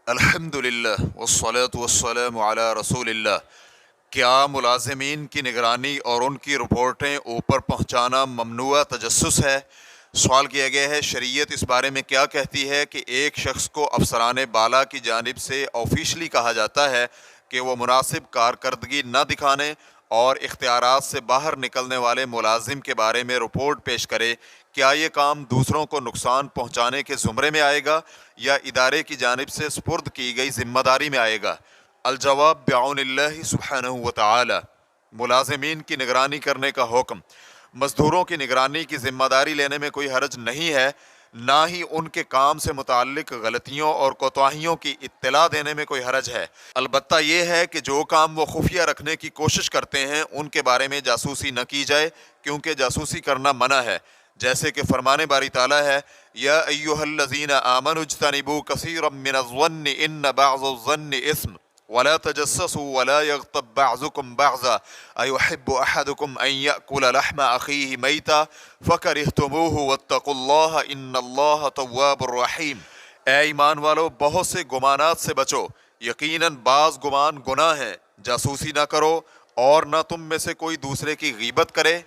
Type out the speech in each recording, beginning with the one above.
الحمدللہ والصلاة والسلام علی رسول اللہ۔ کیا ملازمین کی نگرانی اور ان کی رپورٹیں اوپر پہنچانا ممنوع تجسس ہے؟ سوال کیا گیا ہے شریعت اس بارے میں کیا کہتی ہے کہ ایک شخص کو افسران بالا کی جانب سے آفیشلی کہا جاتا ہے کہ وہ مناسب کارکردگی نہ دکھانے اور اختیارات سے باہر نکلنے والے ملازم کے بارے میں رپورٹ پیش کرے۔ کیا یہ کام دوسروں کو نقصان پہنچانے کے زمرے میں آئے گا یا ادارے کی جانب سے سپرد کی گئی ذمہ داری میں آئے گا؟ الجواب بعون اللہ سبحانہ وتعالی۔ ملازمین کی نگرانی کرنے کا حکم۔ مزدوروں کی نگرانی کی ذمہ داری لینے میں کوئی حرج نہیں ہے، نہ ہی ان کے کام سے متعلق غلطیوں اور کوتاہیوں کی اطلاع دینے میں کوئی حرج ہے۔ البتہ یہ ہے کہ جو کام وہ خفیہ رکھنے کی کوشش کرتے ہیں ان کے بارے میں جاسوسی نہ کی جائے، کیونکہ جاسوسی کرنا منع ہے، جیسے کہ فرمان باری تعالیٰ ہے یا ایھا الذین آمنوا اجتنبوا کثیرا من الظن ان بعض الظن اثم ولا تجسسوا ولا يغتب بعضكم بعضا أيحب أحدكم أن يأكل لحم أخيه ميتا فكرهتموه واتقوا الله إن الله تواب رحيم۔ اے ایمان والو، بہت سے گمانات سے بچو، یقیناً بعض گمان گناہ ہیں۔ جاسوسی نہ کرو اور نہ تم میں سے کوئی دوسرے کی غیبت کرے۔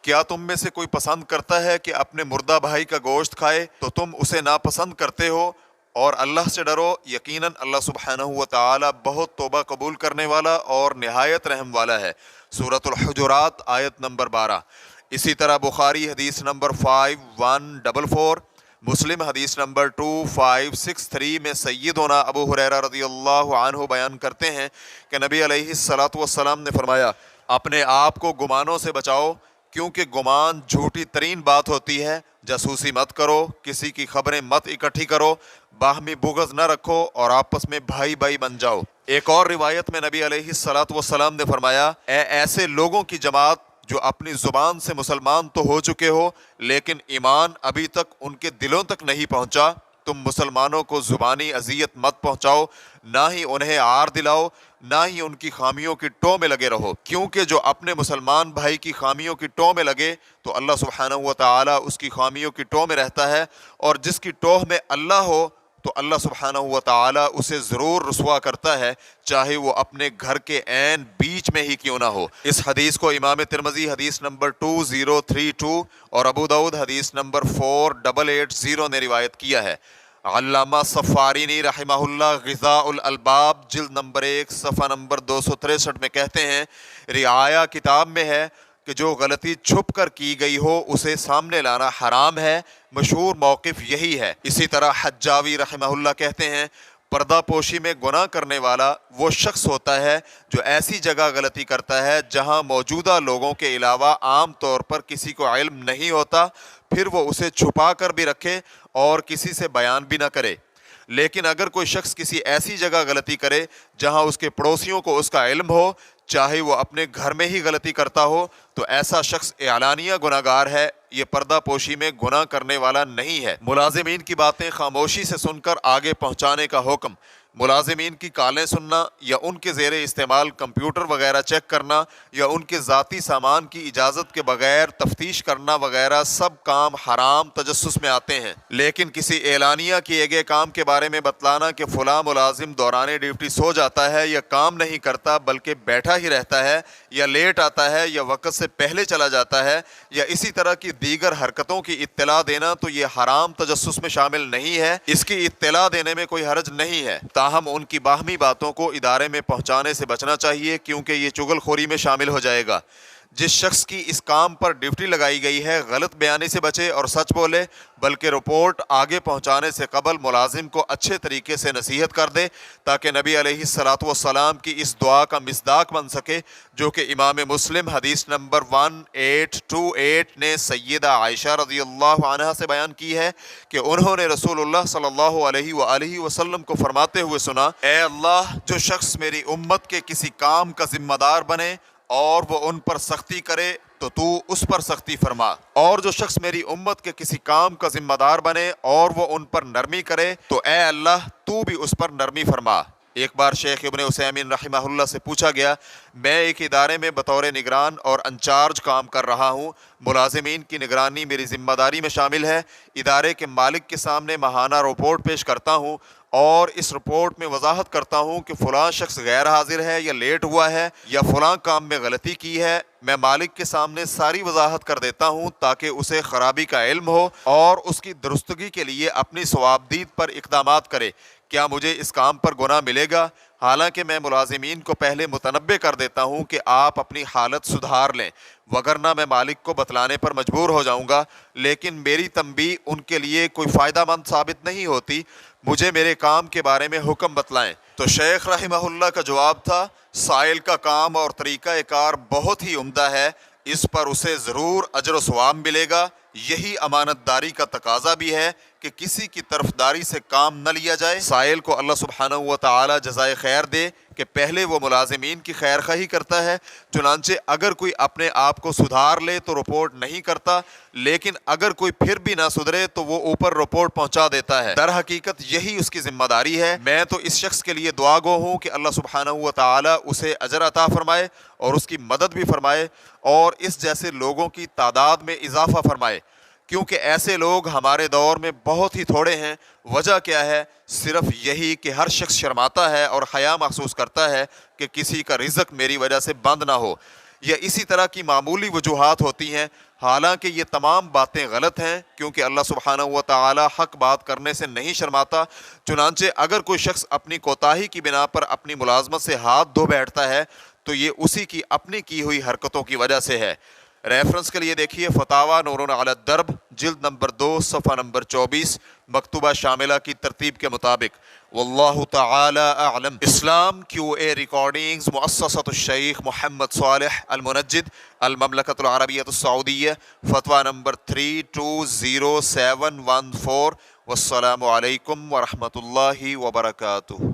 کیا تم میں سے کوئی پسند کرتا ہے کہ اپنے مردہ بھائی کا گوشت کھائے تو تم اسے ناپسند کرتے ہو؟ اور اللہ سے ڈرو، یقیناً اللہ سبحانہ وتعالی بہت توبہ قبول کرنے والا اور نہایت رحم والا ہے۔ سورۃ الحجرات آیت نمبر 12۔ اسی طرح بخاری حدیث نمبر 5144، مسلم حدیث نمبر 2563 میں سیدنا ابو ہریرہ رضی اللہ عنہ بیان کرتے ہیں کہ نبی علیہ الصلوۃ والسلام نے فرمایا، اپنے آپ کو گمانوں سے بچاؤ، کیونکہ گمان جھوٹی ترین بات ہوتی ہے۔ جاسوسی مت کرو، کسی کی خبریں مت اکٹھی کرو، باہمی بغض نہ رکھو اور آپس میں بھائی بھائی بن جاؤ۔ ایک اور روایت میں نبی علیہ الصلوۃ والسلام نے فرمایا، اے ایسے لوگوں کی جماعت جو اپنی زبان سے مسلمان تو ہو چکے ہو لیکن ایمان ابھی تک ان کے دلوں تک نہیں پہنچا، تم مسلمانوں کو زبانی اذیت مت پہنچاؤ، نہ ہی انہیں عار دلاؤ، نہ ہی ان کی خامیوں کی ٹو میں لگے رہو، کیونکہ جو اپنے مسلمان بھائی کی خامیوں کی ٹو میں لگے تو اللہ سبحانہ وتعالی اس کی خامیوں کی ٹو میں رہتا ہے، اور جس کی ٹوہ میں اللہ ہو تو اللہ سبحانہ وتعالی اسے ضرور رسوا کرتا ہے، چاہے وہ اپنے گھر کے عین بیچ میں ہی کیوں نہ ہو۔ اس حدیث کو امام ترمذی حدیث نمبر 2032 اور ابو داؤد حدیث نمبر 4880 نے روایت کیا ہے۔ علامہ صفارینی رحمہ اللہ غذاء الالباب جلد نمبر 1 صفحہ نمبر 263 میں کہتے ہیں، رعایا کتاب میں ہے کہ جو غلطی چھپ کر کی گئی ہو اسے سامنے لانا حرام ہے، مشہور موقف یہی ہے۔ اسی طرح حجاوی رحمہ اللہ کہتے ہیں، پردہ پوشی میں گناہ کرنے والا وہ شخص ہوتا ہے جو ایسی جگہ غلطی کرتا ہے جہاں موجودہ لوگوں کے علاوہ عام طور پر کسی کو علم نہیں ہوتا، پھر وہ اسے چھپا کر بھی رکھے اور کسی سے بیان بھی نہ کرے۔ لیکن اگر کوئی شخص کسی ایسی جگہ غلطی کرے جہاں اس کے پڑوسیوں کو اس کا علم ہو، چاہے وہ اپنے گھر میں ہی غلطی کرتا ہو، تو ایسا شخص اعلانیہ گناہگار ہے، یہ پردہ پوشی میں گناہ کرنے والا نہیں ہے۔ ملازمین کی باتیں خاموشی سے سن کر آگے پہنچانے کا حکم۔ ملازمین کی کالیں سننا یا ان کے زیر استعمال کمپیوٹر وغیرہ چیک کرنا یا ان کے ذاتی سامان کی اجازت کے بغیر تفتیش کرنا وغیرہ سب کام حرام تجسس میں آتے ہیں۔ لیکن کسی اعلانیہ کیے گئے کام کے بارے میں بتلانا کہ فلاں ملازم دوران ڈیوٹی سو جاتا ہے یا کام نہیں کرتا بلکہ بیٹھا ہی رہتا ہے یا لیٹ آتا ہے یا وقت سے پہلے چلا جاتا ہے یا اسی طرح کی دیگر حرکتوں کی اطلاع دینا، تو یہ حرام تجسس میں شامل نہیں ہے، اس کی اطلاع دینے میں کوئی حرج نہیں ہے۔ تاہم ان کی باہمی باتوں کو ادارے میں پہنچانے سے بچنا چاہیے، کیونکہ یہ چغل خوری میں شامل ہو جائے گا۔ جس شخص کی اس کام پر ڈیوٹی لگائی گئی ہے غلط بیانی سے بچے اور سچ بولے، بلکہ رپورٹ آگے پہنچانے سے قبل ملازم کو اچھے طریقے سے نصیحت کر دے، تاکہ نبی علیہ الصلوۃ والسلام کی اس دعا کا مصداق بن سکے جو کہ امام مسلم حدیث نمبر 1828 نے سیدہ عائشہ رضی اللہ عنہا سے بیان کی ہے کہ انہوں نے رسول اللہ صلی اللہ علیہ وآلہ وسلم کو فرماتے ہوئے سنا، اے اللہ، جو شخص میری امت کے کسی کام کا ذمہ دار بنے اور وہ ان پر سختی کرے تو تو اس پر سختی فرما، اور جو شخص میری امت کے کسی کام کا ذمہ دار بنے اور وہ ان پر نرمی کرے تو اے اللہ تو بھی اس پر نرمی فرما۔ ایک بار شیخ ابن عثیمین رحمہ اللہ سے پوچھا گیا، میں ایک ادارے میں بطور نگران اور انچارج کام کر رہا ہوں، ملازمین کی نگرانی میری ذمہ داری میں شامل ہے، ادارے کے مالک کے سامنے ماہانہ رپورٹ پیش کرتا ہوں اور اس رپورٹ میں وضاحت کرتا ہوں کہ فلاں شخص غیر حاضر ہے یا لیٹ ہوا ہے یا فلاں کام میں غلطی کی ہے، میں مالک کے سامنے ساری وضاحت کر دیتا ہوں تاکہ اسے خرابی کا علم ہو اور اس کی درستگی کے لیے اپنی ثوابدید پر اقدامات کرے۔ کیا مجھے اس کام پر گناہ ملے گا؟ حالانکہ میں ملازمین کو پہلے متنبع کر دیتا ہوں کہ آپ اپنی حالت سدھار لیں، وگرنہ میں مالک کو بتلانے پر مجبور ہو جاؤں گا، لیکن میری تنبیہ ان کے لیے کوئی فائدہ مند ثابت نہیں ہوتی۔ مجھے میرے کام کے بارے میں حکم بتلائیں۔ تو شیخ رحمہ اللہ کا جواب تھا، سائل کا کام اور طریقہ کار بہت ہی عمدہ ہے، اس پر اسے ضرور اجر و ثواب ملے گا۔ یہی امانت داری کا تقاضا بھی ہے کہ کسی کی طرفداری سے کام نہ لیا جائے۔ سائل کو اللہ سبحانہ و تعالی جزائے خیر دے کہ پہلے وہ ملازمین کی خیر خواہی کرتا ہے، چنانچہ اگر کوئی اپنے آپ کو سدھار لے تو رپورٹ نہیں کرتا، لیکن اگر کوئی پھر بھی نہ سدھرے تو وہ اوپر رپورٹ پہنچا دیتا ہے۔ در حقیقت یہی اس کی ذمہ داری ہے۔ میں تو اس شخص کے لیے دعا گو ہوں کہ اللہ سبحانہ و تعالی اسے اجر عطا فرمائے اور اس کی مدد بھی فرمائے اور اس جیسے لوگوں کی تعداد میں اضافہ فرمائے، کیونکہ ایسے لوگ ہمارے دور میں بہت ہی تھوڑے ہیں۔ وجہ کیا ہے؟ صرف یہی کہ ہر شخص شرماتا ہے اور حیا محسوس کرتا ہے کہ کسی کا رزق میری وجہ سے بند نہ ہو، یا اسی طرح کی معمولی وجوہات ہوتی ہیں۔ حالانکہ یہ تمام باتیں غلط ہیں، کیونکہ اللہ سبحانہ و تعالی حق بات کرنے سے نہیں شرماتا۔ چنانچہ اگر کوئی شخص اپنی کوتاہی کی بنا پر اپنی ملازمت سے ہاتھ دھو بیٹھتا ہے تو یہ اسی کی اپنی کی ہوئی حرکتوں کی وجہ سے ہے۔ ریفرنس کے لیے دیکھیے فتاوی نور علی الدرب، جلد نمبر 2، صفحہ نمبر 24، مکتوبہ شاملہ کی ترتیب کے مطابق۔ واللہ تعالی اعلم۔ اسلام QA ریکارڈنگز، مؤسسۃ الشیخ محمد صالح المنجد، المملکۃ العربیہ السعودیہ، فتویٰ نمبر 320714۔ والسلام علیکم ورحمۃ اللہ وبرکاتہ۔